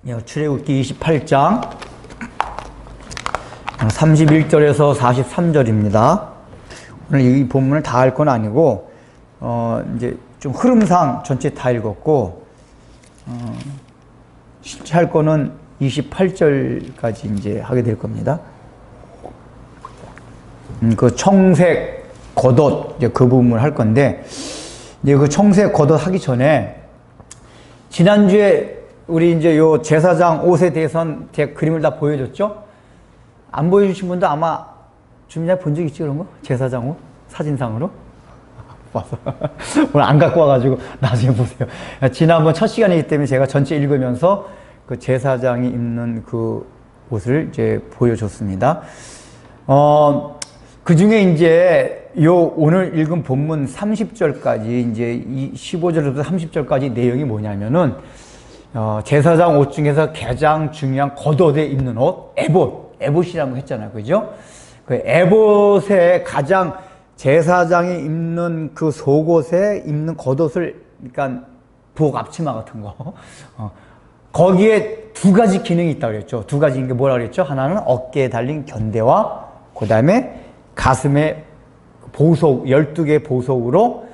출애굽기 28장 31절에서 43절입니다. 오늘 이 본문을 다 할 건 아니고 이제 좀 흐름상 전체 다 읽었고 실제 할 거는 28절까지 이제 하게 될 겁니다. 그 청색 겉옷 이제 그 부분을 할 건데, 이제 그 청색 겉옷 하기 전에 지난주에 우리 이제 요 제사장 옷에 대해서는 제 그림을 다 보여줬죠? 안 보여주신 분도 아마 주민자 본 적 있지, 그런 거? 제사장 옷? 사진상으로? 와서. 오늘 안 갖고 와가지고 나중에 보세요. 지난번 첫 시간이기 때문에 제가 전체 읽으면서 그 제사장이 입는 그 옷을 이제 보여줬습니다. 그 중에 이제 요 오늘 읽은 본문 30절까지 이제 15절부터 30절까지 내용이 뭐냐면은 제사장 옷 중에서 가장 중요한 겉옷에 입는 옷, 에봇이라고 했잖아요. 그죠? 그 에봇에 가장 제사장이 입는 그 속옷에 입는 겉옷을, 그러니까 부엌 앞치마 같은 거. 거기에 두 가지 기능이 있다고 그랬죠. 두 가지인 게 뭐라 그랬죠? 하나는 어깨에 달린 견대와 그 다음에 가슴에 보석, 12개 보석으로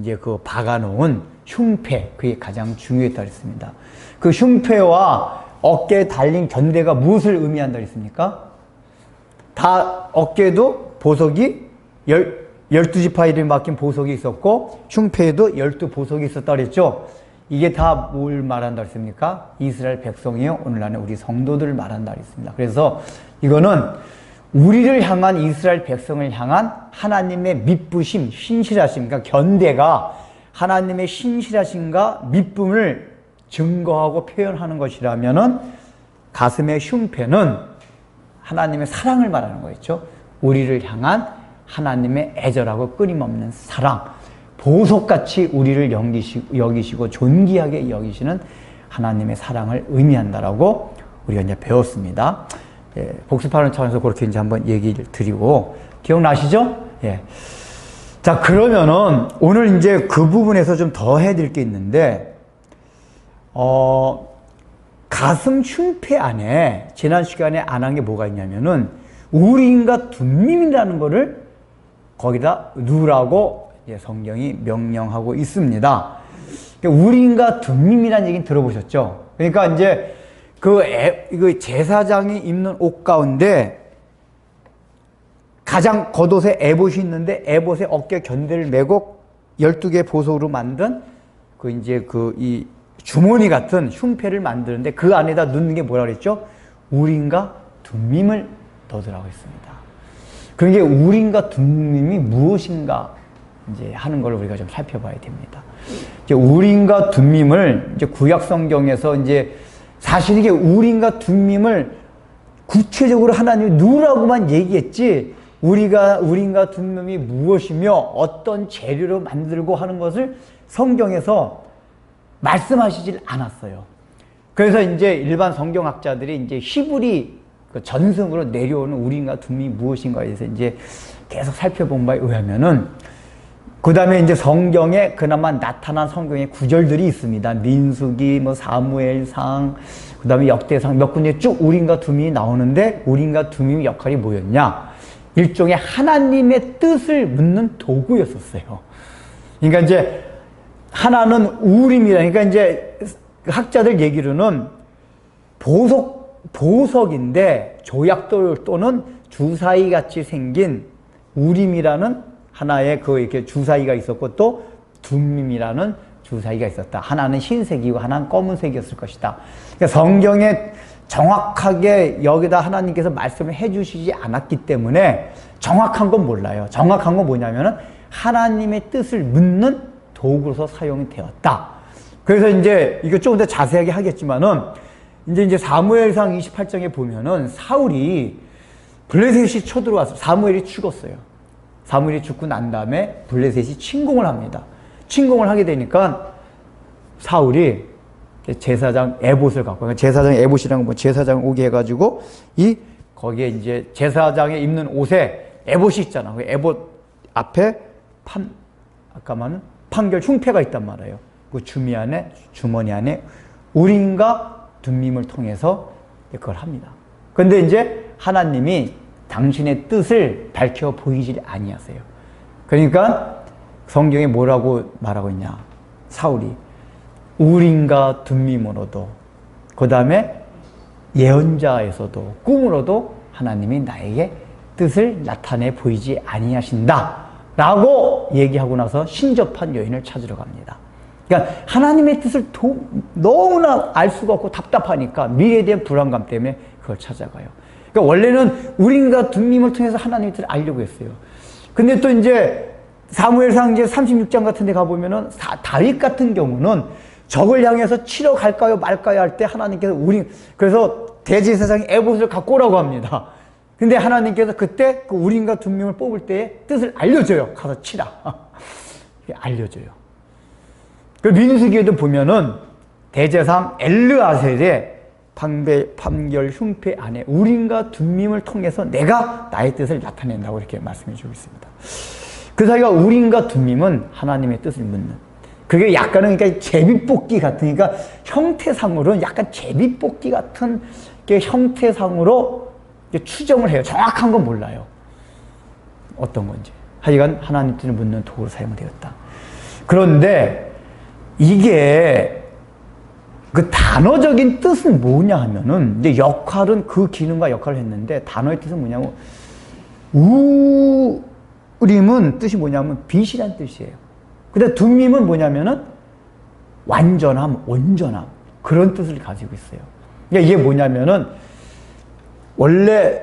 이제 그 박아놓은 흉패, 그게 가장 중요했다고 했습니다. 그 흉패와 어깨에 달린 견대가 무엇을 의미한다고 했습니까? 다 어깨에도 보석이 12지파이를 맡긴 보석이 있었고 흉패에도 12보석이 있었다고 그랬죠. 이게 다 뭘 말한다고 했습니까? 이스라엘 백성이요, 오늘날의 우리 성도들을 말한다고 했습니다. 그래서 이거는 우리를 향한, 이스라엘 백성을 향한 하나님의 미쁘심, 신실하심, 그러니까 견대가 하나님의 신실하심과 미쁨을 증거하고 표현하는 것이라면은 가슴의 흉패는 하나님의 사랑을 말하는 거였죠. 우리를 향한 하나님의 애절하고 끊임없는 사랑, 보석같이 우리를 여기시고 존귀하게 여기시는 하나님의 사랑을 의미한다라고 우리가 이제 배웠습니다. 예, 복습하는 차원에서 그렇게 이제 한번 얘기를 드리고, 기억나시죠? 예. 자, 그러면은 오늘 이제 그 부분에서 좀 더 해드릴 게 있는데, 가슴 흉패 안에 지난 시간에 안 한 게 뭐가 있냐면은 우림과 둠밈이라는 거를 거기다 넣으라고 성경이 명령하고 있습니다. 우림과 둠밈이라는 얘기는 들어보셨죠? 그러니까 이제 그 제사장이 입는 옷 가운데 가장 겉옷에 에봇이 있는데 에봇에 어깨 견대를 메고 12개 보석으로 만든 그 이제 이 주머니 같은 흉패를 만드는데 그 안에다 넣는 게 뭐라 그랬죠? 우림과 둠밈을 넣으라고 했습니다. 그런 게 우림과 둠밈이 무엇인가 이제 하는 걸 우리가 좀 살펴봐야 됩니다. 이제 우림과 둠밈을 이제 구약 성경에서 이제 사실 이게 우림과 둠밈을 구체적으로 하나님이 누구라고만 얘기했지, 우림과 둠밈이 무엇이며 어떤 재료로 만들고 하는 것을 성경에서 말씀하시질 않았어요. 그래서 이제 일반 성경학자들이 이제 히브리 전승으로 내려오는 우림과 둠밈이 무엇인가에 대해서 이제 계속 살펴본 바에 의하면은, 그 다음에 이제 성경에 그나마 나타난 성경의 구절들이 있습니다. 민수기, 사무엘상, 그 다음에 역대상 몇 군데 쭉 우림과 둠밈이 나오는데, 우림과 둠밈의 역할이 뭐였냐? 일종의 하나님의 뜻을 묻는 도구였었어요. 그러니까 이제 하나는 우림이라, 그러니까 이제 학자들 얘기로는 보석인데 조약돌 또는 주사위 같이 생긴 우림이라는 하나의 이렇게 주사위가 있었고, 또 둠밈이라는 주사위가 있었다. 하나는 흰색이고 하나는 검은색이었을 것이다. 그러니까 성경에 정확하게 여기다 하나님께서 말씀을 해주시지 않았기 때문에 정확한 건 몰라요. 정확한 건 뭐냐면은 하나님의 뜻을 묻는 도구로서 사용이 되었다. 그래서 이제 이거 조금 더 자세하게 하겠지만은, 이제 사무엘상 28장에 보면은 사울이 블레셋이 쳐들어와서 사무엘이 죽었어요. 사무엘이 죽고 난 다음에 블레셋이 침공을 합니다. 침공을 하게 되니까 사울이 제사장 에봇을 갖고, 그러니까 제사장 에봇이라는 건 제사장 오게 해가지고 거기에 이제 제사장이 입는 옷에 에봇이 있잖아. 그 에봇 앞에 아까 말한 판결 흉패가 있단 말이에요. 그 주머니 안에 우림과 둠밈을 통해서 그걸 합니다. 그런데 이제 하나님이 당신의 뜻을 밝혀 보이지 아니하세요. 그러니까 성경에 뭐라고 말하고 있냐. 사울이 우림과 둠밈으로도 그 다음에 예언자에서도 꿈으로도 하나님이 나에게 뜻을 나타내 보이지 아니하신다 라고 얘기하고 나서 신접한 여인을 찾으러 갑니다. 그러니까 하나님의 뜻을 너무나 알 수가 없고 답답하니까 미래에 대한 불안감 때문에 그걸 찾아가요. 그러니까 원래는 우림과 둠밈을 통해서 하나님의 뜻을 알려고 했어요. 근데 또 이제 사무엘상 이제 36장 같은 데 가보면은 다윗 같은 경우는 적을 향해서 치러 갈까요 말까요 할 때 하나님께서 그래서 대제사장이 에봇을 갖고 오라고 합니다. 근데 하나님께서 그때 그 우림과 둠밈을 뽑을 때의 뜻을 알려줘요. 가서 치라. 알려줘요. 그 민수기에도 보면은 대제사장 엘르아셀의 판결 흉패 안에 우림과 둠밈을 통해서 내가 나의 뜻을 나타낸다고 이렇게 말씀해 주고 있습니다. 그 사이가 우림과 둠밈은 하나님의 뜻을 묻는, 그게 약간은 그러니까 제비뽑기 같은, 그러니까 형태상으로는 약간 제비뽑기 같은 형태상으로 추정을 해요. 정확한 건 몰라요. 어떤 건지. 하여간 하나님 뜻을 묻는 도구로 사용되었다. 그런데 이게 그 단어적인 뜻은 뭐냐 하면은 이제 역할은 그 기능과 역할을 했는데 단어의 뜻은 뭐냐면 우림은 뜻이 뭐냐면 빛이란 뜻이에요. 근데 둠밈은 뭐냐면은 완전함, 온전함 그런 뜻을 가지고 있어요. 그러니까 이게 뭐냐면은 원래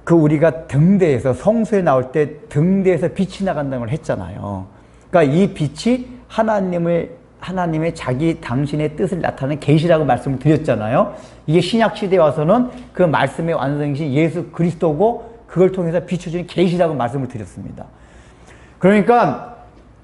그 우리가 등대에서 성소에 나올 때 등대에서 빛이 나간다는 걸 했잖아요. 그러니까 이 빛이 하나님의 자기 당신의 뜻을 나타내는 계시라고 말씀을 드렸잖아요. 이게 신약 시대에 와서는 그 말씀의 완성이신 예수 그리스도고 그걸 통해서 비춰주는 계시라고 말씀을 드렸습니다. 그러니까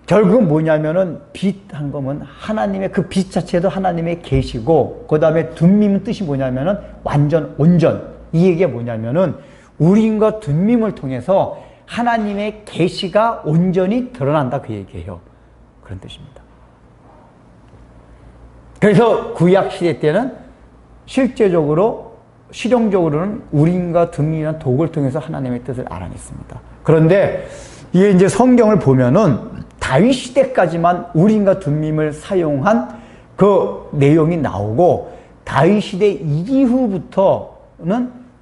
결국은 뭐냐면은 빛한 거면 하나님의 그 빛 자체도 하나님의 계시고 그 다음에 둠밈은 뜻이 뭐냐면은 완전 온전, 이 얘기가 뭐냐면은 우림과 둠밈을 통해서 하나님의 계시가 온전히 드러난다 그 얘기예요. 그런 뜻입니다. 그래서 구약 시대 때는 실제적으로 실용적으로는 우림과 둠밈이라는 도구를 통해서 하나님의 뜻을 알아냈습니다. 그런데 이게 이제 성경을 보면은 다윗 시대까지만 우림과 둠밈을 사용한 그 내용이 나오고 다윗 시대 이후부터는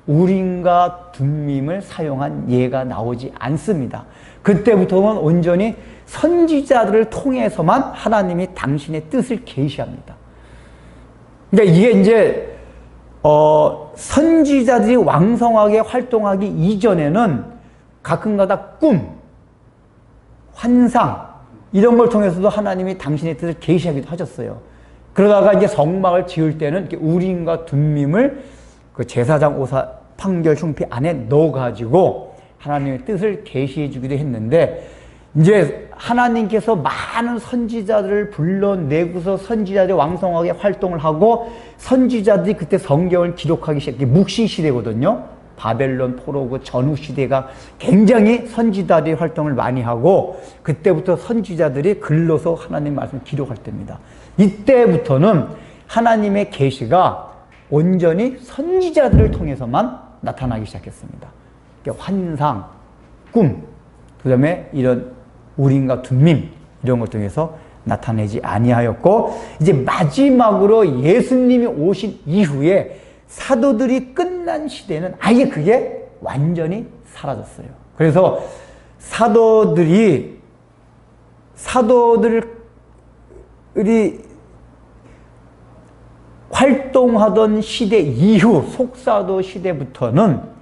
우림과 둠밈을 사용한 예가 나오지 않습니다. 그때부터는 온전히 선지자들을 통해서만 하나님이 당신의 뜻을 계시합니다. 그러니까 이게 이제 선지자들이 왕성하게 활동하기 이전에는 가끔가다 꿈, 환상 이런 걸 통해서도 하나님이 당신의 뜻을 계시하기도 하셨어요. 그러다가 이제 성막을 지을 때는 우림과 둠밈을 그 제사장 오사 판결 흉패 안에 넣어가지고 하나님의 뜻을 계시해 주기도 했는데, 이제 하나님께서 많은 선지자들을 불러내고서 선지자들이 왕성하게 활동을 하고 선지자들이 그때 성경을 기록하기 시작해. 묵시 시대거든요. 바벨론 포로 전후 시대가 굉장히 선지자들이 활동을 많이 하고 그때부터 선지자들이 글로서 하나님 말씀을 기록할 때입니다. 이때부터는 하나님의 계시가 온전히 선지자들을 통해서만 나타나기 시작했습니다. 환상, 꿈, 그 다음에 이런 우림과 둠밈 이런 걸 통해서 나타내지 아니하였고, 이제 마지막으로 예수님이 오신 이후에 사도들이 끝난 시대는 아예 그게 완전히 사라졌어요. 그래서 사도들이 활동하던 시대 이후 속사도 시대부터는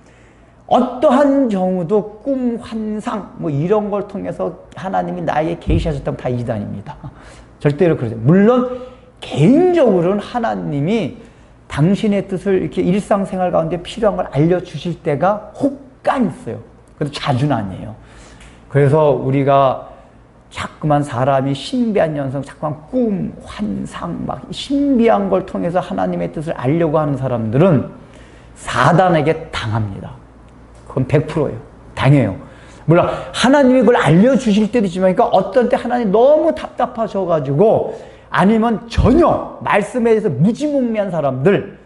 어떠한 경우도 꿈, 환상 뭐 이런 걸 통해서 하나님이 나에게 계시하셨다면 다 이단입니다. 절대로 그러죠. 물론 개인적으로는 하나님이 당신의 뜻을 이렇게 일상생활 가운데 필요한 걸 알려주실 때가 혹간 있어요. 그래도 자주는 아니에요. 그래서 우리가 자꾸만 사람이 신비한 현상, 자꾸만 꿈, 환상, 막 신비한 걸 통해서 하나님의 뜻을 알려고 하는 사람들은 사단에게 당합니다. 그건 100%예요. 당해요. 물론 하나님이 그걸 알려주실 때도 있지만, 그러니까 어떤 때 하나님 너무 답답하셔가지고 아니면 전혀 말씀에 대해서 무지몽매한 사람들,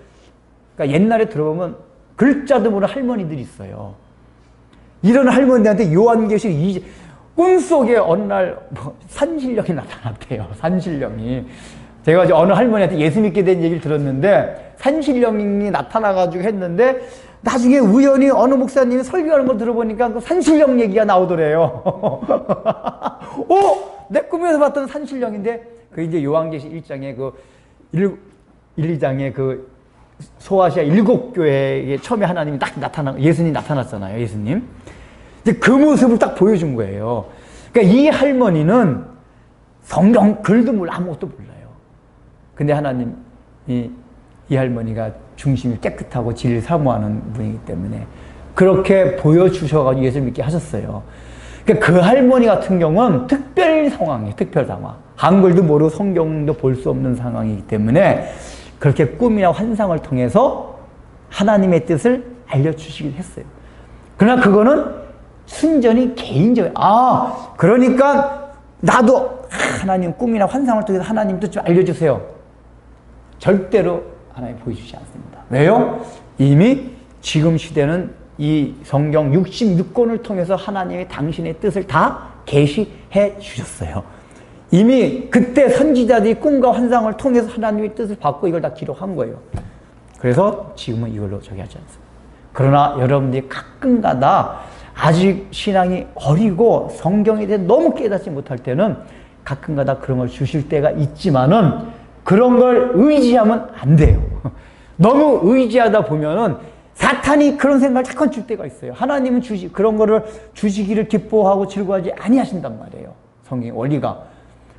그러니까 옛날에 들어보면 글자도 모르는 할머니들이 있어요. 이런 할머니한테 요한계시록 꿈속에 어느 날 산신령이 나타났대요. 산신령이. 제가 이제 어느 할머니한테 예수 믿게 된 얘기를 들었는데 산신령이 나타나가지고 했는데 나중에 우연히 어느 목사님이 설교하는 걸 들어보니까 그 산신령 얘기가 나오더래요. 내 꿈에서 봤던 산신령인데 그 이제 요한계시록 1장에 그 1, 2장에 그 소아시아 7교회에 처음에 하나님이 딱 예수님이 나타났잖아요. 예수님. 이제 그 모습을 딱 보여준 거예요. 그러니까 이 할머니는 성경 글도 몰라 아무것도 몰라요. 근데 하나님이 이 할머니가 중심이 깨끗하고 진리를 사모하는 분이기 때문에 그렇게 보여주셔가지고 예수 믿게 하셨어요. 그러니까 그 할머니 같은 경우는 특별 상황이에요. 특별 상황. 한글도 모르고 성경도 볼 수 없는 상황이기 때문에 그렇게 꿈이나 환상을 통해서 하나님의 뜻을 알려주시긴 했어요. 그러나 그거는 순전히 개인적이에요. 그러니까 나도 하나님 꿈이나 환상을 통해서 하나님 뜻 좀 알려주세요. 절대로 하나님 보여주지 않습니다. 왜요? 이미 지금 시대는 이 성경 66권을 통해서 하나님이 당신의 뜻을 다 계시해 주셨어요. 이미 그때 선지자들이 꿈과 환상을 통해서 하나님의 뜻을 받고 이걸 다 기록한 거예요. 그래서 지금은 이걸로 저기 하지 않습니다. 그러나 여러분들이 가끔가다 아직 신앙이 어리고 성경에 대해 너무 깨닫지 못할 때는 가끔가다 그런 걸 주실 때가 있지만은 그런 걸 의지하면 안 돼요. 너무 의지하다 보면은 사탄이 그런 생각을 자꾸 줄 때가 있어요. 하나님은 그런 거를 주시기를 기뻐하고 즐거워하지 아니하신단 말이에요. 성경의 원리가.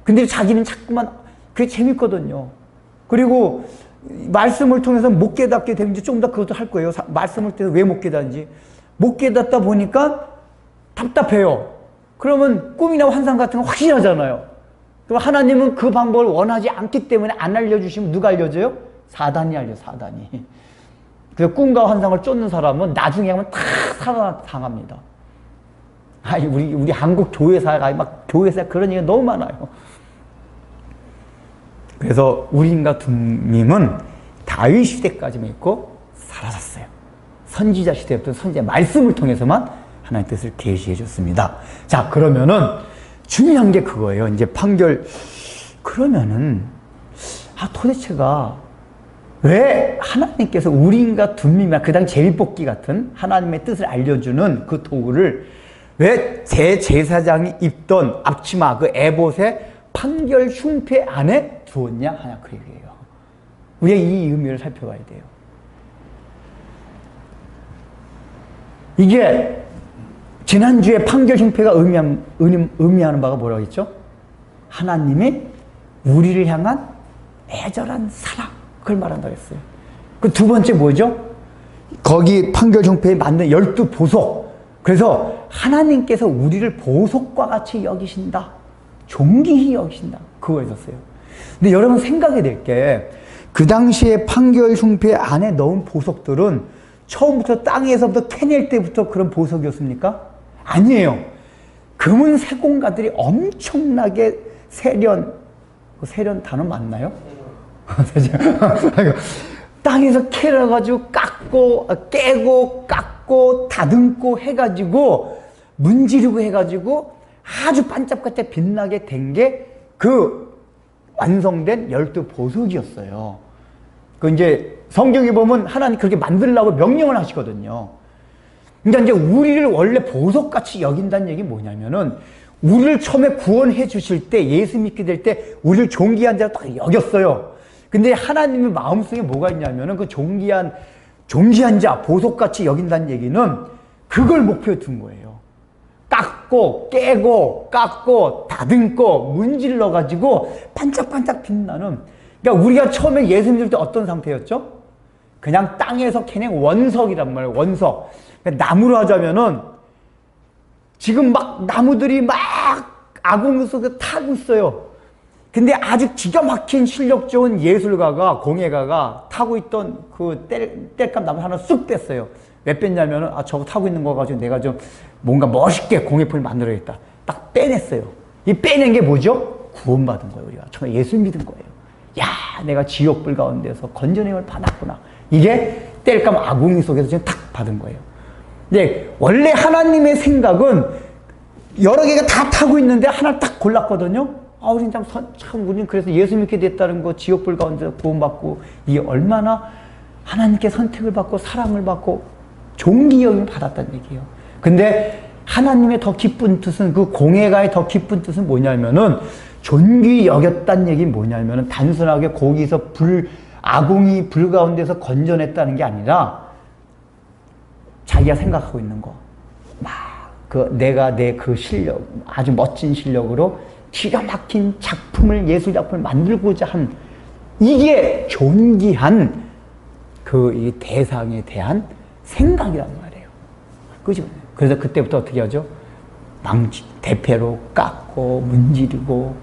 근데 자기는 자꾸만 그게 재밌거든요. 그리고 말씀을 통해서 못 깨닫게 되는지 좀 더 그것도 할 거예요. 말씀을 통해서 왜 못 깨닫는지. 못 깨닫다 보니까 답답해요. 그러면 꿈이나 환상 같은 거 확실하잖아요. 그럼 하나님은 그 방법을 원하지 않기 때문에 안 알려주시면 누가 알려줘요? 사단이 알려, 사단이. 그래서 꿈과 환상을 쫓는 사람은 나중에 하면 다 살아당합니다. 우리 한국 교회사가 막 교회사 그런 얘기가 너무 많아요. 그래서 우린과 둠님은 다윗 시대까지만 있고 사라졌어요. 선지자 시대부터 선지자 말씀을 통해서만 하나님의 뜻을 계시해 줬습니다. 자, 그러면은 중요한 게 그거예요. 이제 판결. 그러면은 도대체가 왜 하나님께서 우린과 둠님이나 그 당시 제비뽑기 같은 하나님의 뜻을 알려주는 그 도구를 왜 대제사장이 입던 앞치마 그 에봇의 판결 흉패 안에 두었냐 하냐 그 얘기예요. 우리가 이 의미를 살펴봐야 돼요. 이게 지난주에 판결 흉패가 의미하는 바가 뭐라고 했죠? 하나님이 우리를 향한 애절한 사랑 그걸 말한다고 했어요. 그 두 번째 뭐죠? 거기 판결 흉패에 맞는 12보석. 그래서 하나님께서 우리를 보석과 같이 여기신다. 존귀히 여기신다. 그거 있었어요. 근데 여러분 생각이 될 게 그 당시에 판결 흉패 안에 넣은 보석들은 처음부터 땅에서부터 캐낼 때부터 그런 보석이었습니까? 아니에요. 금은 세공가들이 엄청나게 세련 단어 맞나요? 땅에서 캐러가지고 깨고 깎고 다듬고 해가지고 문지르고 해가지고 아주 반짝반짝 빛나게 된 게 그 완성된 12보석이었어요. 그 이제 성경에 보면 하나님 그렇게 만들라고 명령을 하시거든요. 그러니까 이제 우리를 원래 보석같이 여긴다는 얘기 뭐냐면은 우리를 처음에 구원해 주실 때 예수 믿게 될 때 우리를 존귀한 자로 딱 여겼어요. 근데 하나님의 마음속에 뭐가 있냐면은 그 존귀한 자, 보석같이 여긴다는 얘기는 그걸 목표에 둔 거예요. 깨고 다듬고 문질러가지고 반짝반짝 빛나는. 그러니까 우리가 처음에 예수 믿을 때 어떤 상태였죠? 그냥 땅에서 캐낸 원석이란 말이에요. 원석. 그러니까 나무로 하자면은 지금 막 나무들이 막 아궁이 속에 타고 있어요. 근데 아주 기가 막힌 실력 좋은 예술가가, 공예가가 타고 있던 그 땔감 나무 하나 쑥 뺐어요. 왜 뺐냐면은, 저거 타고 있는 거 가지고 내가 좀 뭔가 멋있게 공예품을 만들어야겠다. 딱 빼냈어요. 이 빼낸 게 뭐죠? 구원받은 거예요, 우리가. 정말 예수 믿은 거예요. 야, 내가 지옥불 가운데서 건져냄을 받았구나. 이게 땔감 아궁이 속에서 지금 탁 받은 거예요. 근데 원래 하나님의 생각은 여러 개가 다 타고 있는데 하나를 딱 골랐거든요. 우린 참 우린 그래서 예수 믿게 됐다는 거, 지옥불 가운데서 구원받고, 이게 얼마나 하나님께 선택을 받고 사랑을 받고 존귀 여김을 받았다는 얘기예요. 근데 하나님의 더 기쁜 뜻은, 그 공예가의 더 기쁜 뜻은 뭐냐면은, 존귀 여겼다는 얘기는 뭐냐면은, 단순하게 거기서 아궁이 불 가운데서 건져냈다는 게 아니라, 자기가 생각하고 있는 거. 내가 내 그 실력, 아주 멋진 실력으로 기가 막힌 작품을, 예술 작품을 만들고자 한, 이게 존귀한 이 대상에 대한 생각이란 말이에요. 그죠? 그래서 그때부터 어떻게 하죠? 대패로 깎고, 문지르고,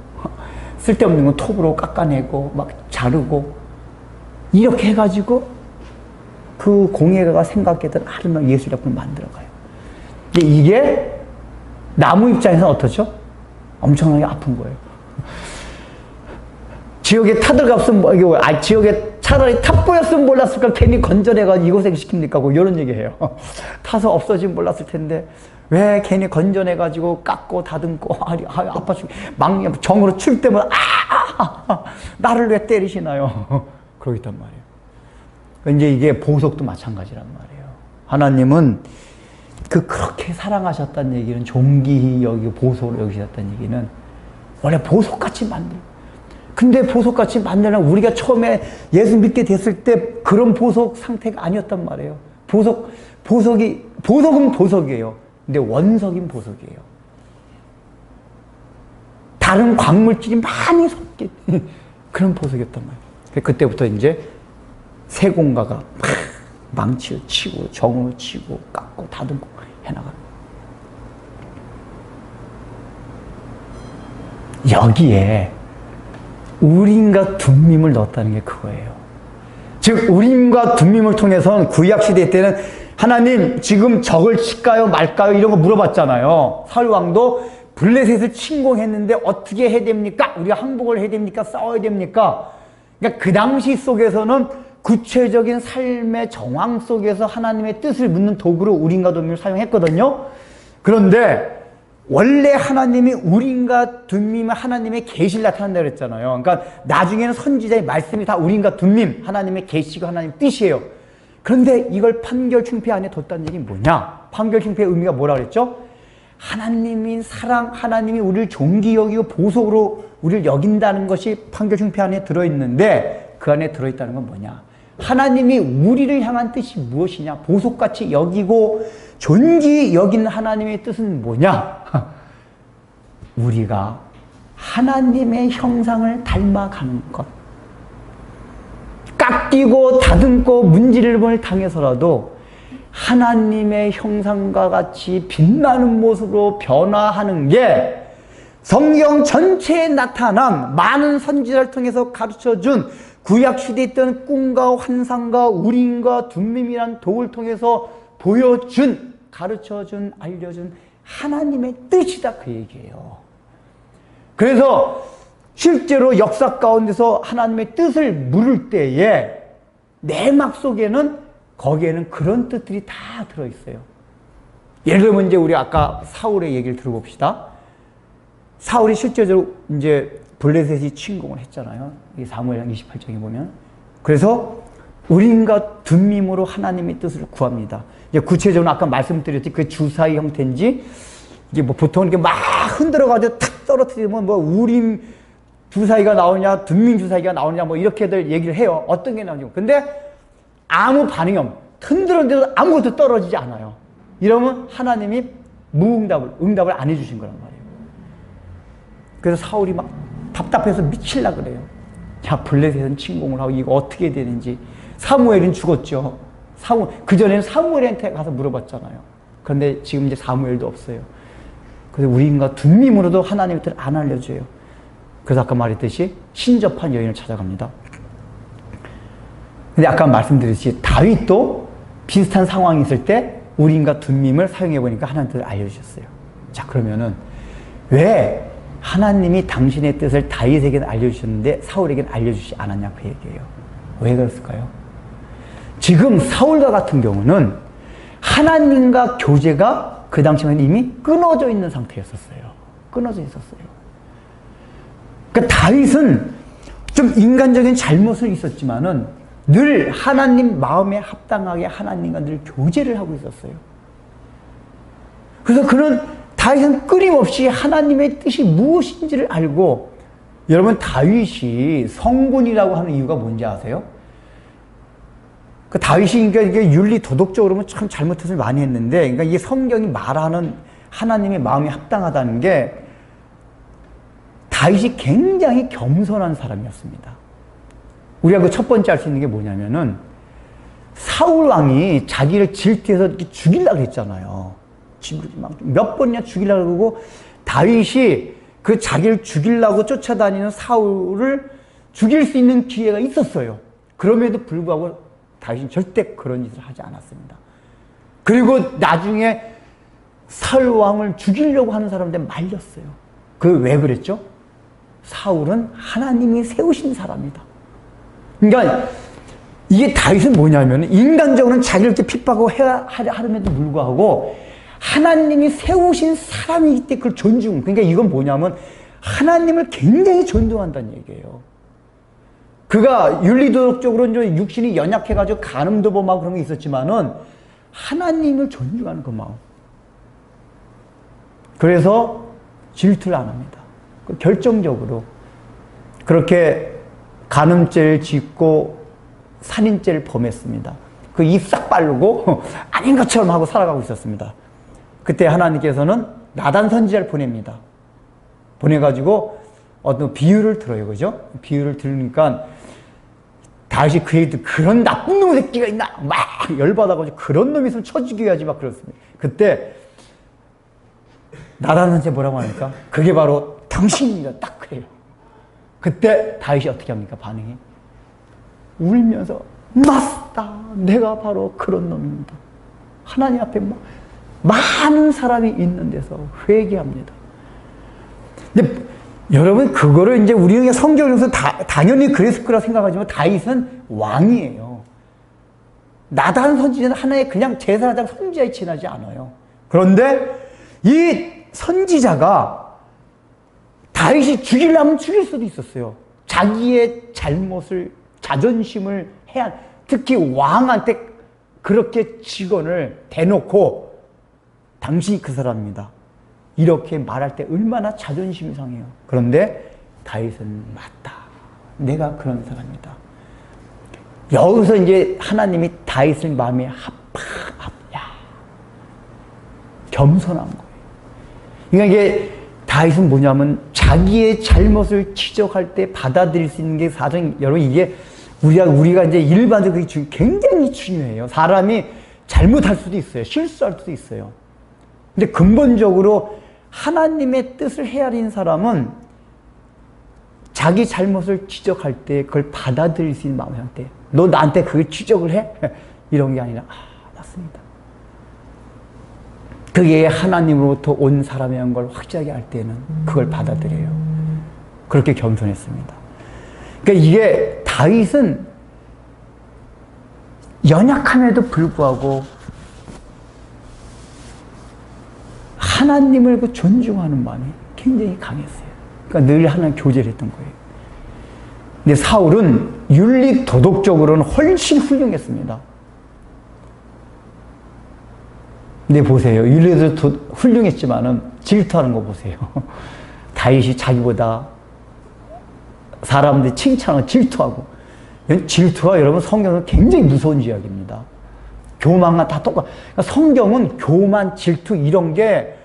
쓸데없는 건 톱으로 깎아내고, 막 자르고, 이렇게 해가지고 그 공예가가 생각했던 아름다운 예술 작품을 만들어가요. 근데 이게 나무 입장에서는 어떻죠? 엄청나게 아픈 거예요. 지옥에 타들어갔으면, 지옥에 차라리 탑보였으면 몰랐을 걸 괜히 건져내가지고 이 고생시킵니까? 이런 얘기 해요. 타서 없어지면 몰랐을 텐데, 왜 괜히 건져내가지고 깎고 다듬고, 아파 죽게, 정으로 칠 때마다, 나를 왜 때리시나요? 그러겠단 말이에요. 이제 이게 보석도 마찬가지란 말이에요. 하나님은 그렇게 사랑하셨다는 얘기는, 존귀히 여기고 보석으로 여기셨다는 얘기는, 원래 보석같이 만들고, 근데 보석같이 만들려면 우리가 처음에 예수 믿게 됐을 때 그런 보석 상태가 아니었단 말이에요. 보석은 보석이에요. 근데 원석인 보석이에요. 다른 광물질이 많이 섞인 그런 보석이었단 말이에요. 그때부터 이제 세공가가 막 망치를 치고, 정으로 치고, 깎고, 다듬고 해나가는 거예요. 여기에 우림과 둠밈을 넣었다는 게 그거예요. 즉 우림과 둠밈을 통해서는 구약시대 때는 하나님 지금 적을 칠까요 말까요 이런 거 물어봤잖아요. 사울왕도 블레셋을 침공했는데 어떻게 해야 됩니까? 우리가 항복을 해야 됩니까? 싸워야 됩니까? 그러니까 그 당시 속에서는 구체적인 삶의 정황 속에서 하나님의 뜻을 묻는 도구로 우림과 둠밈을 사용했거든요. 그런데 원래 하나님이 우림과 둠밈은 하나님의 계시를 나타낸다고 그랬잖아요. 그러니까 나중에는 선지자의 말씀이 다 우림과 둠밈, 하나님의 계시고 하나님의 뜻이에요. 그런데 이걸 판결충패 안에 뒀다는 얘기는 뭐냐? 판결충패의 의미가 뭐라 그랬죠? 하나님이 사랑, 하나님이 우리를 존귀 여기고 보석으로 우리를 여긴다는 것이 판결충패 안에 들어있는데, 그 안에 들어있다는 건 뭐냐? 하나님이 우리를 향한 뜻이 무엇이냐? 보석같이 여기고 존귀 여기는 하나님의 뜻은 뭐냐? 우리가 하나님의 형상을 닮아가는 것. 깎이고 다듬고 문지름을 당해서라도 하나님의 형상과 같이 빛나는 모습으로 변화하는 게 성경 전체에 나타난 많은 선지자를 통해서 가르쳐준 구약시대에 있던 꿈과 환상과 우림과 둠밈이란 도구를 통해서 보여준, 가르쳐준, 알려준 하나님의 뜻이다 그 얘기예요. 그래서 실제로 역사 가운데서 하나님의 뜻을 물을 때에 내막 속에는 거기에는 그런 뜻들이 다 들어있어요. 예를 들면 이제 우리 아까 사울의 얘기를 들어봅시다. 사울이 실제적으로 이제 블레셋이 침공을 했잖아요. 이 사무엘상 28장에 보면. 그래서 우림과 둠밈으로 하나님의 뜻을 구합니다. 이제 구체적으로 아까 말씀드렸듯이 그 주사위 형태인지, 이게 뭐 보통 이렇게 막 흔들어가지고 탁 떨어뜨리면 뭐 우림 주사위가 나오냐, 둠밈 주사위가 나오냐, 뭐 이렇게들 얘기를 해요. 어떤 게 나오냐고. 근데 아무 반응이 없는, 흔들었는데도 아무것도 떨어지지 않아요. 이러면 하나님이 응답을 안 해주신 거란 말이에요. 그래서 사울이 막 답답해서 미칠라 그래요. 야, 블레셋은 침공을 하고 이거 어떻게 되는지. 사무엘은 죽었죠. 그전에는 사무엘한테 가서 물어봤잖아요. 그런데 지금 이제 사무엘도 없어요. 그래서 우림과 둠밈으로도 하나님의 뜻을 안 알려줘요. 그래서 아까 말했듯이 신접한 여인을 찾아갑니다. 근데 아까 말씀드렸듯이 다윗도 비슷한 상황이 있을 때 우림과 둠밈을 사용해보니까 하나님의 뜻을 알려주셨어요. 자, 그러면은 왜 하나님이 당신의 뜻을 다윗에게는 알려주셨는데 사울에게는 알려주지 않았냐 그 얘기예요. 왜 그랬을까요? 지금 사울과 같은 경우는 하나님과 교제가 그 당시에는 이미 끊어져 있는 상태였었어요. 끊어져 있었어요. 그러니까 다윗은 좀 인간적인 잘못은 있었지만은 늘 하나님 마음에 합당하게 하나님과 늘 교제를 하고 있었어요. 그래서 다윗은 끊임없이 하나님의 뜻이 무엇인지를 알고, 여러분 다윗이 성군이라고 하는 이유가 뭔지 아세요? 그 다윗이 그러니까 이게 윤리 도덕적으로 참 잘못해서 많이 했는데, 그러니까 이 성경이 말하는 하나님의 마음이 합당하다는 게 다윗이 굉장히 겸손한 사람이었습니다. 우리가 그 첫 번째 알 수 있는 게 뭐냐면은 사울 왕이 자기를 질투해서 이렇게 죽이려고 했잖아요. 몇 번이나 죽이려고 그러고 다윗이 그 자기를 죽이려고 쫓아다니는 사울을 죽일 수 있는 기회가 있었어요. 그럼에도 불구하고 다윗은 절대 그런 짓을 하지 않았습니다. 그리고 나중에 사울 왕을 죽이려고 하는 사람한테 말렸어요. 그 왜 그랬죠? 사울은 하나님이 세우신 사람이다. 그러니까 이게 다윗은 뭐냐면 인간적으로는 자기를 이렇게 핍박하고 하름에도 불구하고 하나님이 세우신 사람이기 때문에 그걸 존중. 그러니까 이건 뭐냐면 하나님을 굉장히 존중한다는 얘기예요. 그가 윤리도덕적으로 육신이 연약해가지고 간음도 범하고 그런 게 있었지만은 하나님을 존중하는 그 마음. 그래서 질투를 안 합니다. 결정적으로 그렇게 간음죄를 짓고 살인죄를 범했습니다. 그 입 싹 바르고 아닌 것처럼 하고 살아가고 있었습니다. 그때 하나님께서는 나단 선지자를 보냅니다. 보내가지고 어떤 비유를 들어요. 그죠? 비유를 들으니까 다시 그에게 그런 나쁜 놈의 새끼가 있나? 막 열받아가지고 그런 놈이 있으면 쳐 죽여야지 막 그렇습니다. 그때 나단 선지자 뭐라고 하니까 그게 바로 당신이다. 딱 그래요. 그때 다윗이 어떻게 합니까? 반응이 울면서 맞다. 내가 바로 그런 놈입니다. 하나님 앞에 많은 사람이 있는 데서 회개합니다. 근데 여러분 그거를 이제 우리가 성경에서 당연히 그랬을 거라 생각하지만 다윗은 왕이에요. 나단 선지자는 하나의 그냥 제사장 선지자에 지나지 않아요. 그런데 이 선지자가 다윗이 죽이려면 죽일 수도 있었어요. 자기의 잘못을, 자존심을 특히 왕한테 그렇게 직언을 대놓고 당신이 그 사람입니다. 이렇게 말할 때 얼마나 자존심이 상해요. 그런데 다윗은 맞다. 내가 그런 사람이다. 여기서 이제 하나님이 다윗의 마음에 겸손한 거예요. 그러니까 이게 다윗은 뭐냐면 자기의 잘못을 지적할 때 받아들일 수 있는 게 사실 여러분 이게 우리가 이제 일반적으로 굉장히 중요해요. 사람이 잘못할 수도 있어요. 실수할 수도 있어요. 근데 근본적으로 하나님의 뜻을 헤아린 사람은 자기 잘못을 지적할 때 그걸 받아들일 수 있는 마음이 한테 너 나한테 그걸 지적을 해? 이런 게 아니라 맞습니다. 그게 하나님으로부터 온 사람이라는 걸 확실하게 알 때는 그걸 받아들여요. 그렇게 겸손했습니다. 그러니까 이게 다윗은 연약함에도 불구하고 하나님을 존중하는 마음이 굉장히 강했어요. 그러니까 늘 하나님 교제를 했던 거예요. 근데 사울은 윤리 도덕적으로는 훨씬 훌륭했습니다. 근데 보세요. 윤리도 훌륭했지만은 질투하는 거 보세요. 다윗이 자기보다 사람들이 칭찬하고 질투하고. 질투가 여러분 성경은 굉장히 무서운 죄악입니다. 교만과 다 똑같아. 그러니까 성경은 교만, 질투 이런 게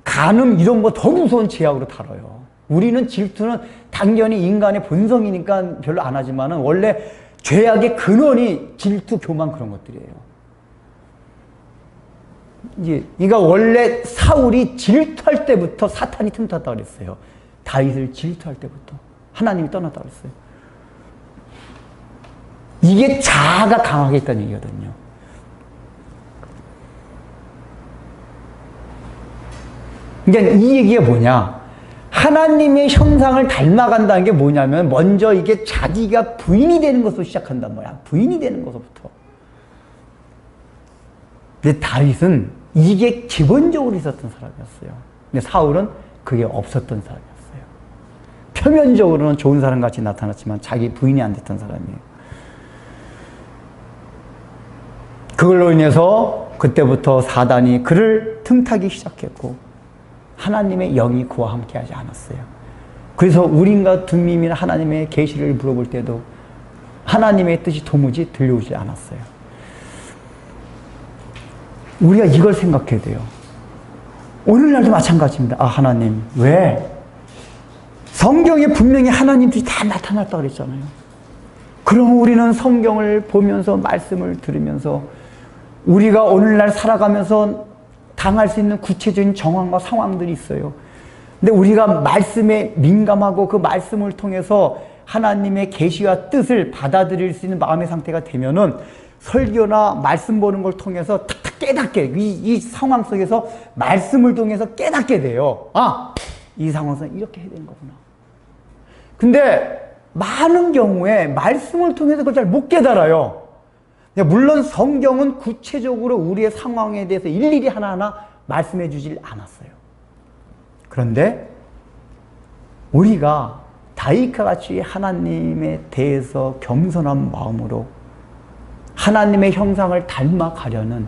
간음 이런 거 더 무서운 죄악으로 다뤄요. 우리는 질투는 당연히 인간의 본성이니까 별로 안 하지만은 원래 죄악의 근원이 질투, 교만 그런 것들이에요. 그러니까 원래 사울이 질투할 때부터 사탄이 틈탔다 그랬어요. 다윗을 질투할 때부터 하나님이 떠났다 그랬어요. 이게 자아가 강하겠다는 얘기거든요. 그러니까 이 얘기가 뭐냐? 하나님의 형상을 닮아간다는 게 뭐냐면 먼저 이게 자기가 부인이 되는 것으로 시작한단 말이야. 부인이 되는 것부터. 근데 다윗은 이게 기본적으로 있었던 사람이었어요. 근데 사울은 그게 없었던 사람이었어요. 표면적으로는 좋은 사람같이 나타났지만 자기 부인이 안 됐던 사람이에요. 그걸로 인해서 그때부터 사단이 그를 틈타기 시작했고 하나님의 영이 그와 함께하지 않았어요. 그래서 우림과 둠밈이나 하나님의 계시를 물어볼 때도 하나님의 뜻이 도무지 들려오지 않았어요. 우리가 이걸 생각해야 돼요. 오늘날도 마찬가지입니다. 아, 하나님 왜? 성경에 분명히 하나님 뜻이 다 나타났다고 그랬잖아요. 그럼 우리는 성경을 보면서 말씀을 들으면서 우리가 오늘날 살아가면서 당할 수 있는 구체적인 정황과 상황들이 있어요. 근데 우리가 말씀에 민감하고 그 말씀을 통해서 하나님의 계시와 뜻을 받아들일 수 있는 마음의 상태가 되면은 설교나 말씀 보는 걸 통해서 탁탁 깨닫게, 이 상황 속에서 말씀을 통해서 깨닫게 돼요. 아, 이 상황에서 이렇게 해야 되는 거구나. 근데 많은 경우에 말씀을 통해서 그걸 잘 못 깨달아요. 물론 성경은 구체적으로 우리의 상황에 대해서 일일이 하나하나 말씀해 주질 않았어요. 그런데 우리가 다윗과 같이 하나님에 대해서 겸손한 마음으로 하나님의 형상을 닮아가려는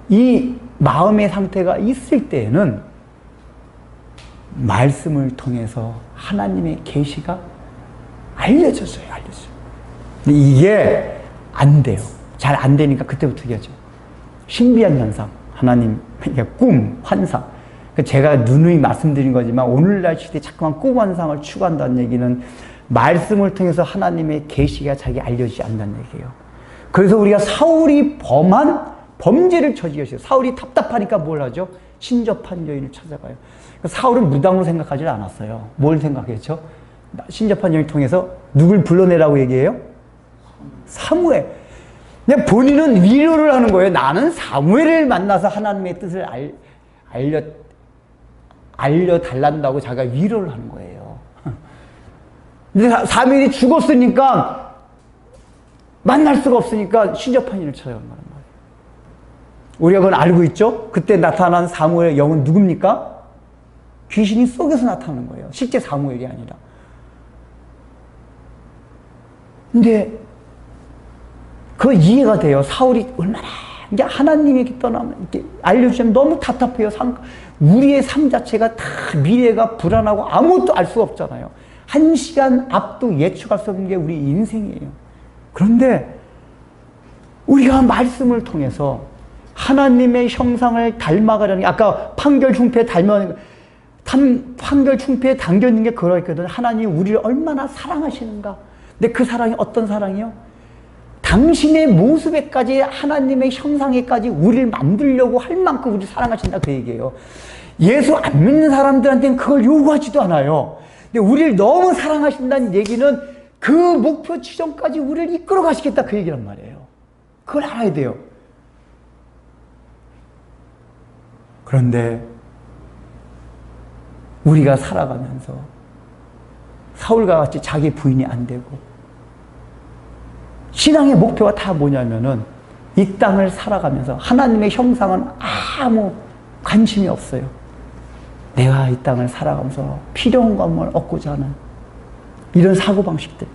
이 마음의 상태가 있을 때에는 말씀을 통해서 하나님의 계시가 알려져요. 근데 이게 안 돼요. 잘 안 되니까 그때부터 얘기하죠. 신비한 현상, 하나님 꿈, 환상. 제가 누누이 말씀드린 거지만 오늘날 시대에 자꾸만 꿈 환상을 추구한다는 얘기는 말씀을 통해서 하나님의 계시가 자기 알려지지 않는다는 얘기예요. 그래서 우리가 사울이 범한 범죄를 저지게 했어요. 사울이 답답하니까 뭘 하죠? 신접한 여인을 찾아가요. 사울은 무당으로 생각하지 않았어요. 뭘 생각했죠? 신접한 여인을 통해서 누굴 불러내라고 얘기해요? 사무엘. 그냥 본인은 위로를 하는 거예요. 나는 사무엘을 만나서 하나님의 뜻을 알려달란다고 자기가 위로를 하는 거예요. 근데 사무엘이 죽었으니까 만날 수가 없으니까 신접한 여인을 찾아가는 거예요. 우리가 그건 알고 있죠? 그때 나타난 사무엘의 영은 누굽니까? 귀신이 속에서 나타나는 거예요. 실제 사무엘이 아니라. 근데 그 이해가 돼요. 사울이 얼마나 이게 하나님에게 떠나면 이렇게 알려주면 너무 답답해요. 우리의 삶 자체가 다 미래가 불안하고 아무것도 알 수가 없잖아요. 한 시간 앞도 예측할 수 없는 게 우리 인생이에요. 그런데 우리가 말씀을 통해서 하나님의 형상을 닮아가려는 게 아까 판결중패에 판결중패에 담겨있는 게 그러했거든. 하나님이 우리를 얼마나 사랑하시는가. 근데 그 사랑이 어떤 사랑이요? 당신의 모습에까지 하나님의 형상에까지 우리를 만들려고 할 만큼 우리를 사랑하신다 그 얘기예요. 예수 안 믿는 사람들한테는 그걸 요구하지도 않아요. 근데 우리를 너무 사랑하신다는 얘기는 그 목표 지점까지 우리를 이끌어 가시겠다 그 얘기란 말이에요. 그걸 알아야 돼요. 그런데 우리가 살아가면서 사울과 같이 자기 부인이 안 되고 신앙의 목표가 다 뭐냐면은 이 땅을 살아가면서 하나님의 형상은 아무 관심이 없어요. 내가 이 땅을 살아가면서 필요한 것만 얻고자 하는 이런 사고방식들.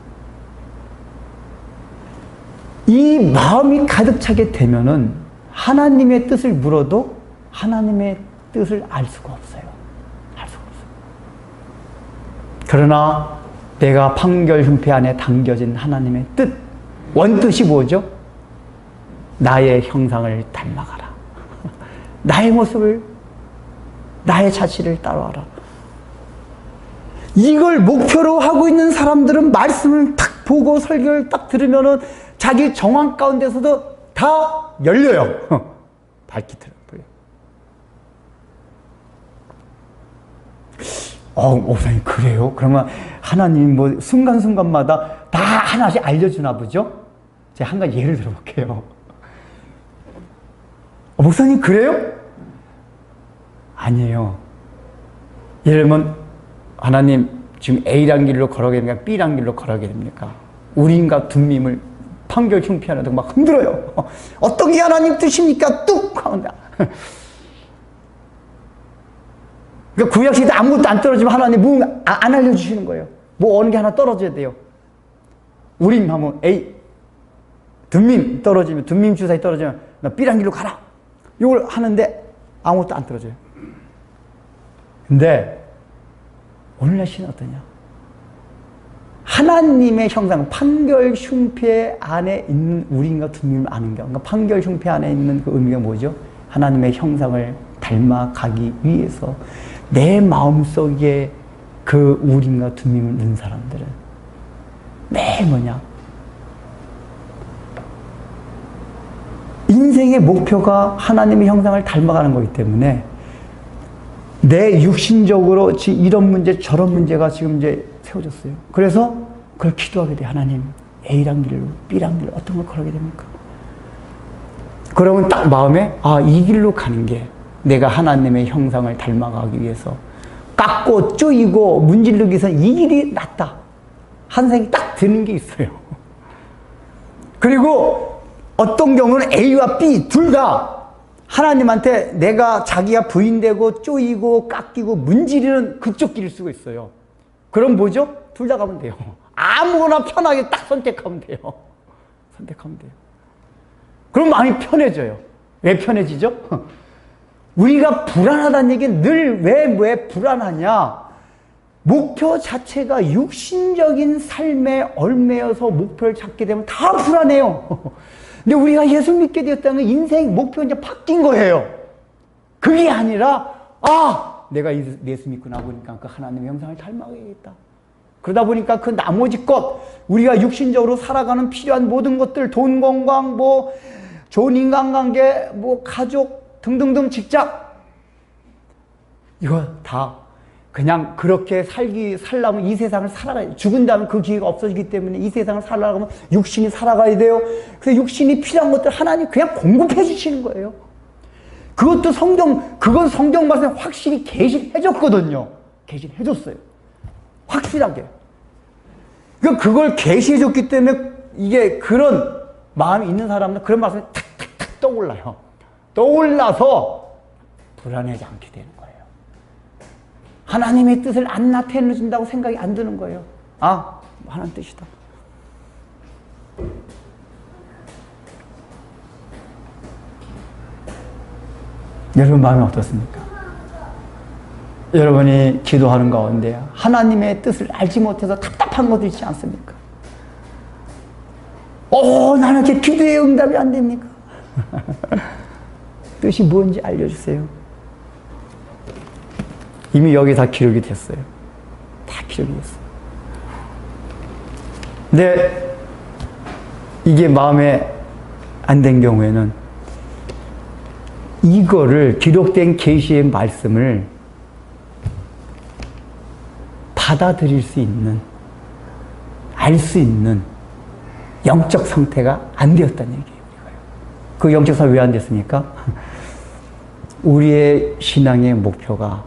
이 마음이 가득 차게 되면은 하나님의 뜻을 물어도 하나님의 뜻을 알 수가 없어요. 알 수가 없어요. 그러나 내가 판결흉패 안에 담겨진 하나님의 뜻, 원뜻이 뭐죠? 나의 형상을 닮아가라. 나의 모습을, 나의 자취를 따라와라. 이걸 목표로 하고 있는 사람들은 말씀을 딱 보고 설교를 딱 들으면은 자기 정황 가운데서도 다 열려요. 밝히더라고요. 목사님, 그래요? 그러면 하나님 뭐 순간순간마다 다 하나씩 알려주나 보죠? 제가 한 가지 예를 들어볼게요. 목사님, 그래요? 아니에요. 예를 들면, 하나님, 지금 A란 길로 걸어가야 됩니까? B란 길로 걸어가야 됩니까? 우림과 둠밈을 판결 흉피하는데 막 흔들어요. 어떤 게 하나님 뜻입니까? 뚝! 하는다. 그러니까 구약시대 아무것도 안 떨어지면 하나님 뭐 안 알려주시는 거예요. 뭐 어느 게 하나 떨어져야 돼요. 우림 하면 A, 듬밈 떨어지면, 듬밈 주사위 떨어지면 너 B란 길로 가라. 이걸 하는데 아무것도 안 떨어져요. 근데 오늘날 신은 어떠냐? 하나님의 형상, 판결 흉패 안에 있는 우림과 듬밈을 아는 게, 그러니까 판결 흉패 안에 있는 그 의미가 뭐죠? 하나님의 형상을 닮아가기 위해서 내 마음속에 그 우림과 듬밈을 넣은 사람들은 매일 뭐냐? 인생의 목표가 하나님의 형상을 닮아가는 거기 때문에 내 육신적으로 지금 이런 문제 저런 문제가 지금 이제 세워졌어요. 그래서 그걸 기도하게 돼. 하나님 A란 길로 B란 길로 어떤 걸 걸어게 됩니까? 그러면 딱 마음에 이 길로 가는 게 내가 하나님의 형상을 닮아가기 위해서 깎고 쪼이고 문지르기 위해서 이 길이 낫다. 한 생각이 딱 드는 게 있어요. 그리고 어떤 경우는 A와 B 둘 다 하나님한테 내가 자기가 부인되고 쪼이고 깎이고 문지르는 그쪽 길을 쓰고 있어요. 그럼 뭐죠? 둘 다 가면 돼요. 아무거나 편하게 딱 선택하면 돼요. 선택하면 돼요. 그럼 마음이 편해져요. 왜 편해지죠? 우리가 불안하다는 얘기는 늘 왜 불안하냐? 목표 자체가 육신적인 삶에 얽매여서 목표를 찾게 되면 다 불안해요. 근데 우리가 예수 믿게 되었다는 건 인생 목표가 이제 바뀐 거예요. 그게 아니라, 내가 예수 믿고 나보니까 그 하나님의 형상을 닮아가야겠다. 그러다 보니까 그 나머지 것, 우리가 육신적으로 살아가는 필요한 모든 것들, 돈, 건강, 뭐, 좋은 인간관계, 뭐, 가족, 등등등 직장, 이거 다 그냥 그렇게 살려면 이 세상을 살아가야 돼요. 죽은 다음에 그 기회가 없어지기 때문에 이 세상을 살아가면 육신이 살아가야 돼요. 그래서 육신이 필요한 것들 하나님 그냥 공급해 주시는 거예요. 그것도 그건 성경 말씀에 확실히 계시해 줬거든요. 계시해 줬어요. 확실하게. 그러니까 그걸 계시해 줬기 때문에 이게 그런 마음이 있는 사람은 그런 말씀이 탁탁탁 떠올라요. 떠올라서 불안하지 않게 되는 거예요. 하나님의 뜻을 안 나타내준다고 생각이 안 드는 거예요. 하나님 뜻이다. 여러분 마음이 어떻습니까? 여러분이 기도하는 가운데 하나님의 뜻을 알지 못해서 답답한 것도 있지 않습니까? 나는 이렇게 기도에 응답이 안 됩니까? 뜻이 뭔지 알려주세요. 이미 여기 다 기록이 됐어요. 다 기록이 됐어요. 근데 이게 마음에 안 된 경우에는 이거를 기록된 계시의 말씀을 받아들일 수 있는, 알 수 있는 영적 상태가 안 되었다는 얘기예요. 그 영적 상태가 왜 안 됐습니까? 우리의 신앙의 목표가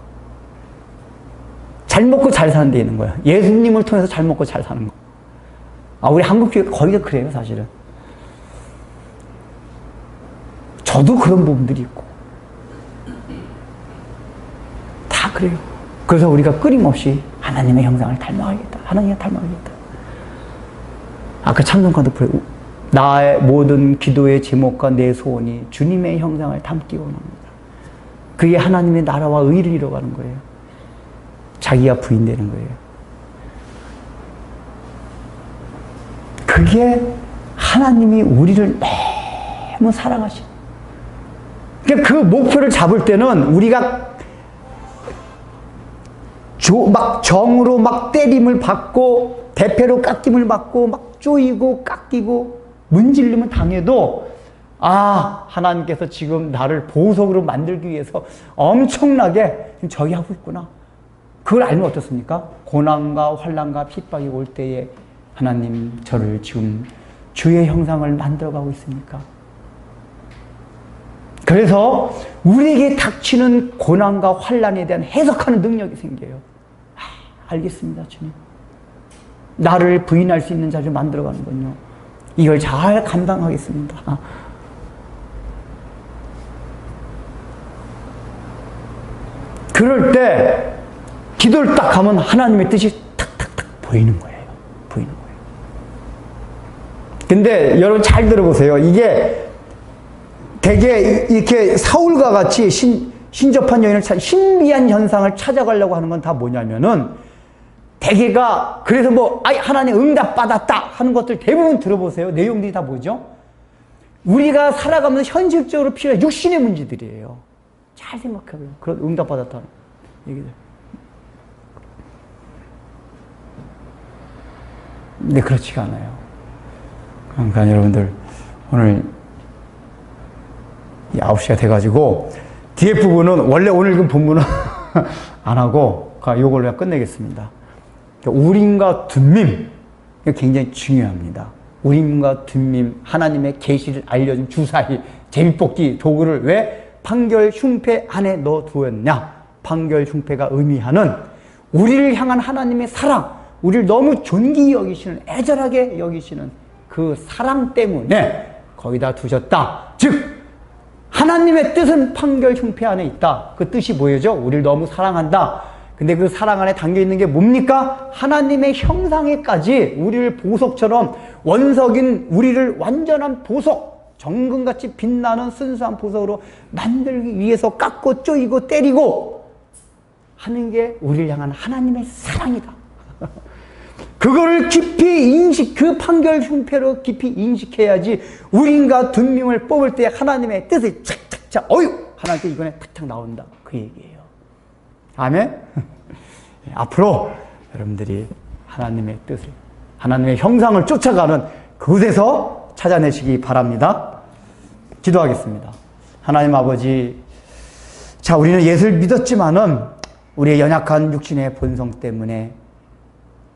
잘 먹고 잘 사는 데 있는 거예요. 예수님을 통해서 잘 먹고 잘 사는 거. 우리 한국교회 거의 다 그래요, 사실은. 저도 그런 부분들이 있고. 다 그래요. 그래서 우리가 끊임없이 하나님의 형상을 닮아가겠다. 하나님을 닮아가겠다. 아까 찬송가도 그래요. 나의 모든 기도의 제목과 내 소원이 주님의 형상을 담기 원합니다. 그게 하나님의 나라와 의를 이뤄가는 거예요. 자기가 부인되는 거예요. 그게 하나님이 우리를 너무 사랑하시는. 그러니까 그 목표를 잡을 때는 우리가 막 정으로 막 때림을 받고 대패로 깎임을 받고 막 쪼이고 깎이고 문질림을 당해도 하나님께서 지금 나를 보석으로 만들기 위해서 엄청나게 저기 하고 있구나. 그걸 알면 어떻습니까? 고난과 환난과 핍박이 올 때에 하나님 저를 지금 주의 형상을 만들어가고 있습니까? 그래서 우리에게 닥치는 고난과 환난에 대한 해석하는 능력이 생겨요. 알겠습니다, 주님. 나를 부인할 수 있는 자를 만들어가는군요. 이걸 잘 감당하겠습니다. 그럴 때 기도를 딱 하면 하나님의 뜻이 탁탁탁 보이는 거예요. 보이는 거예요. 근데 여러분 잘 들어보세요. 이게 되게 이렇게 사울과 같이 신접한 여인을 찾아 신비한 현상을 찾아가려고 하는 건 다 뭐냐면은 대개가 그래서 하나님 응답 받았다 하는 것들 대부분 들어보세요. 내용들이 다 뭐죠? 우리가 살아가면서 현실적으로 필요한 육신의 문제들이에요. 잘 생각해보세요. 그런 응답 받았다는 얘기들. 근데 그렇지가 않아요. 그러니까 여러분들 오늘 9시가 돼가지고 뒤에 부분은 원래 오늘 그 본문은 안 하고 이걸로 끝내겠습니다. 우림과 둠밈 굉장히 중요합니다. 우림과 둠밈 하나님의 계시를 알려준 주사위 제비뽑기 도구를 왜 판결 흉패 안에 넣어두었냐? 판결 흉패가 의미하는 우리를 향한 하나님의 사랑, 우리를 너무 존귀히 여기시는, 애절하게 여기시는 그 사랑 때문에 거기다 두셨다. 즉 하나님의 뜻은 판결 흉패 안에 있다. 그 뜻이 뭐예요? 우리를 너무 사랑한다. 근데 그 사랑 안에 담겨있는 게 뭡니까? 하나님의 형상에까지 우리를 보석처럼 원석인 우리를 완전한 보석, 정금같이 빛나는 순수한 보석으로 만들기 위해서 깎고 쪼이고 때리고 하는 게 우리를 향한 하나님의 사랑이다. 그거를 깊이 그 판결 흉패로 깊이 인식해야지 우림과 둠밈을 뽑을 때 하나님의 뜻을 착착착, 하나님께 이번에 탁탁 나온다. 그 얘기예요. 아멘? 앞으로 여러분들이 하나님의 뜻을, 하나님의 형상을 쫓아가는 그곳에서 찾아내시기 바랍니다. 기도하겠습니다. 하나님 아버지, 자, 우리는 예수를 믿었지만은 우리의 연약한 육신의 본성 때문에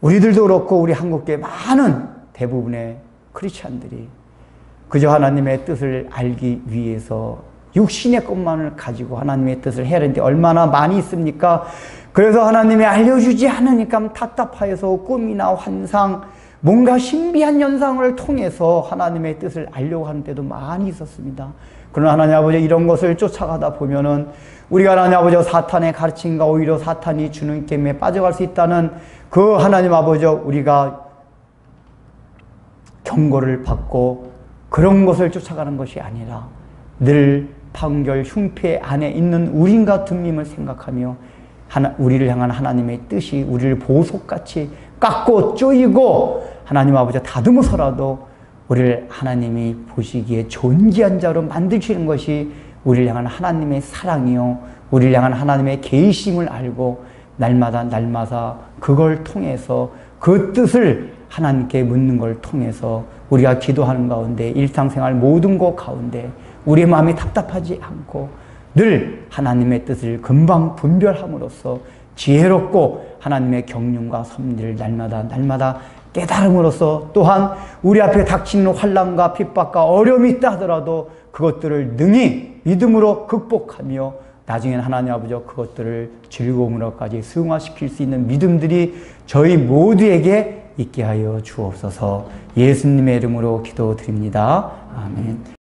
우리들도 그렇고 우리 한국계 많은 대부분의 크리스찬들이 그저 하나님의 뜻을 알기 위해서 육신의 것만을 가지고 하나님의 뜻을 해야 하는데 얼마나 많이 있습니까? 그래서 하나님이 알려주지 않으니까 답답해서 꿈이나 환상, 뭔가 신비한 현상을 통해서 하나님의 뜻을 알려고 하는 때도 많이 있었습니다. 그러나 하나님 아버지 이런 것을 쫓아가다 보면은 우리가 하나님 아버지 사탄의 가르침과 오히려 사탄이 주는 게임에 빠져갈 수 있다는 그 하나님 아버지 우리가 경고를 받고 그런 것을 쫓아가는 것이 아니라 늘 판결 흉패 안에 있는 우림과 둠밈을 생각하며 우리를 향한 하나님의 뜻이 우리를 보석같이 깎고 쪼이고 하나님 아버지 다듬어서라도 우리를 하나님이 보시기에 존귀한 자로 만드시는 것이 우리를 향한 하나님의 사랑이요 우리를 향한 하나님의 계심을 알고 날마다 그걸 통해서 그 뜻을 하나님께 묻는 걸 통해서 우리가 기도하는 가운데 일상생활 모든 것 가운데 우리의 마음이 답답하지 않고 늘 하나님의 뜻을 금방 분별함으로써 지혜롭고 하나님의 경륜과 섭리를 날마다 깨달음으로써 또한 우리 앞에 닥치는 환난과 핍박과 어려움이 있다 하더라도 그것들을 능히 믿음으로 극복하며 나중에는 하나님 아버지 그것들을 즐거움으로까지 승화시킬 수 있는 믿음들이 저희 모두에게 있게 하여 주옵소서. 예수님의 이름으로 기도드립니다. 아멘.